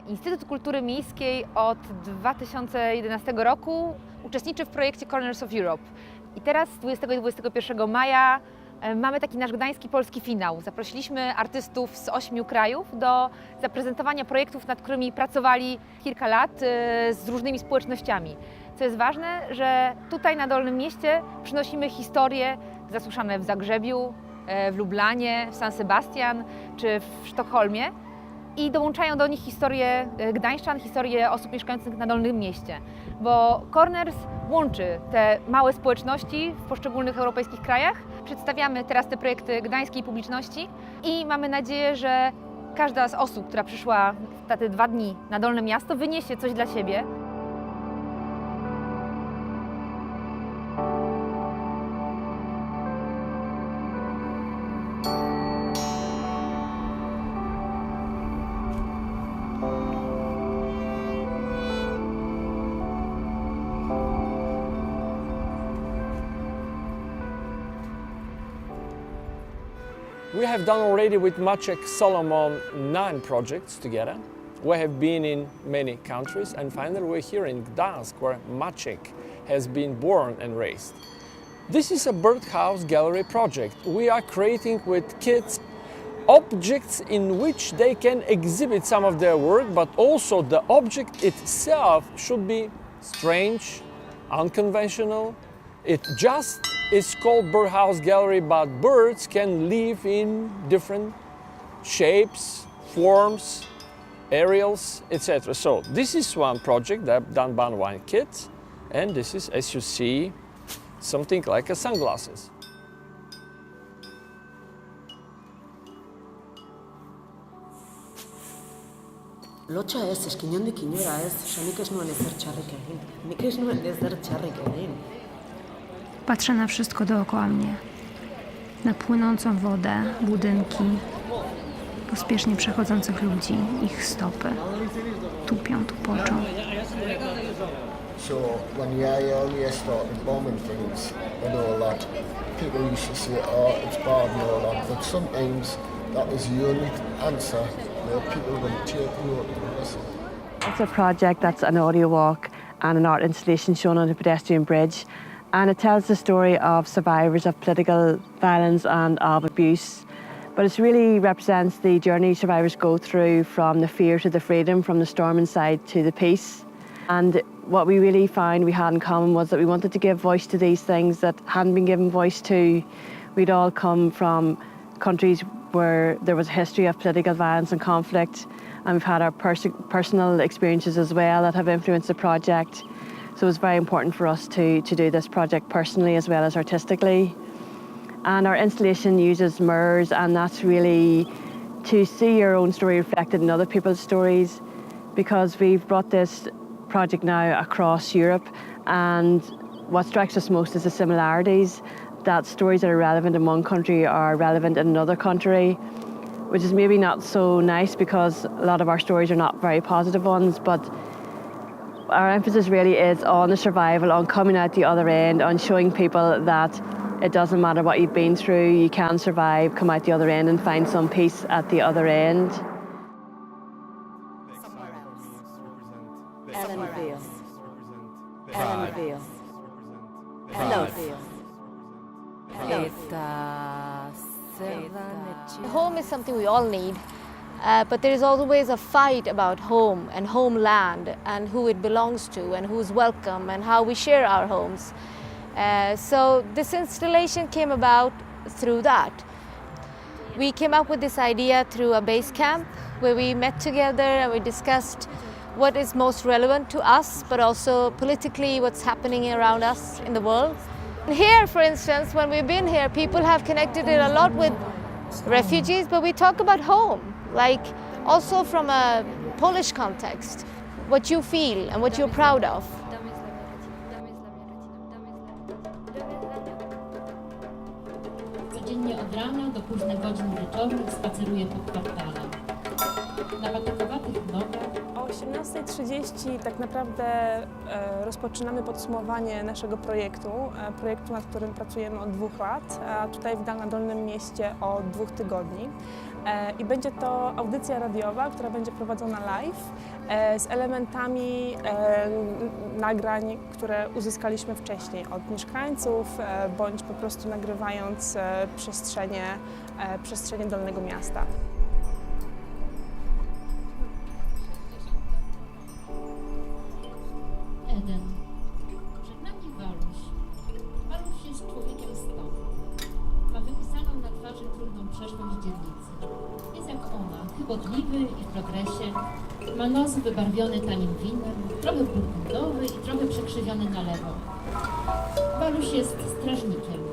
Instytut Kultury Miejskiej od 2011 roku uczestniczy w projekcie Corners of Europe. I teraz 20 i 21 maja mamy taki nasz gdański polski finał. Zaprosiliśmy artystów z 8 krajów do zaprezentowania projektów, nad którymi pracowali kilka lat z różnymi społecznościami. Co jest ważne, że tutaj na Dolnym Mieście przynosimy historie zasłyszane w Zagrzebiu, w Lublanie, w San Sebastian czy w Sztokholmie i dołączają do nich historie gdańszczan, historie osób mieszkających na Dolnym Mieście. Bo Corners łączy te małe społeczności w poszczególnych europejskich krajach. Przedstawiamy teraz te projekty gdańskiej publiczności i mamy nadzieję, że każda z osób, która przyszła na te 2 dni na Dolne Miasto, wyniesie coś dla siebie. We have done already with Maciek Solomon 9 projects together. We have been in many countries and finally we're here in Gdańsk where Maciek has been born and raised. This is a birdhouse gallery project. We are creating with kids objects in which they can exhibit some of their work, but also the object itself should be strange, unconventional. It just is called birdhouse gallery, but birds can live in different shapes, forms, aerials, etc. So this is one project that done by one kid, and this is, as you see, something like a sunglasses. Locha es esquiñón de quiñora es, shanikes no anecer charriquerín, nikes no anecer charriquerín. Patrzę na wszystko dookoła mnie. Na płynącą wodę, budynki, pospiesznie przechodzących ludzi, ich stopy. Tupią, tupoczą. So when the earlier started bombing things and all that, people used to say, oh, it's bad and all that, but sometimes that was the only answer where people would take note and listen. It's a project that's an audio walk and an art installation shown on a pedestrian bridge, and it tells the story of survivors of political violence and of abuse. But it really represents the journey survivors go through from the fear to the freedom, from the storm inside to the peace. And what we really found we had in common was that we wanted to give voice to these things that hadn't been given voice to. We'd all come from countries where there was a history of political violence and conflict, and we've had our personal experiences as well that have influenced the project. So it was very important for us to do this project personally as well as artistically. And our installation uses mirrors, and that's really to see your own story reflected in other people's stories, because we've brought this project now across Europe, and what strikes us most is the similarities, that stories that are relevant in one country are relevant in another country, which is maybe not so nice because a lot of our stories are not very positive ones, but our emphasis really is on the survival, on coming out the other end, on showing people that it doesn't matter what you've been through, you can survive, come out the other end and find some peace at the other end. Home is something we all need, but there is always a fight about home and homeland and who it belongs to and who's welcome and how we share our homes. So this installation came about through that. We came up with this idea through a base camp where we met together and we discussed what is most relevant to us, but also politically what's happening around us in the world. Here, for instance, when we've been here, people have connected it a lot with refugees, but we talk about home, like also from a Polish context, what you feel and what you're proud of. Codziennie od rana do późnych godzin wieczornych spaceruję po kwartale. na patakowatych nogach. O 18:30 tak naprawdę rozpoczynamy podsumowanie naszego projektu, nad którym pracujemy od 2 lat, a tutaj na Dolnym Mieście od 2 tygodni. I będzie to audycja radiowa, która będzie prowadzona live z elementami nagrań, które uzyskaliśmy wcześniej od mieszkańców, bądź po prostu nagrywając przestrzenie Dolnego Miasta. Eden. Przed nami Waluś. Waluś jest człowiekiem stanu. Ma wypisaną na twarzy trudną przeszłość dzielnicy. Jest jak ona, chybotliwy i w progresie. Ma nos wybarwiony tanim winem, trochę burgundowy i trochę przekrzywiony na lewo. Waluś jest strażnikiem.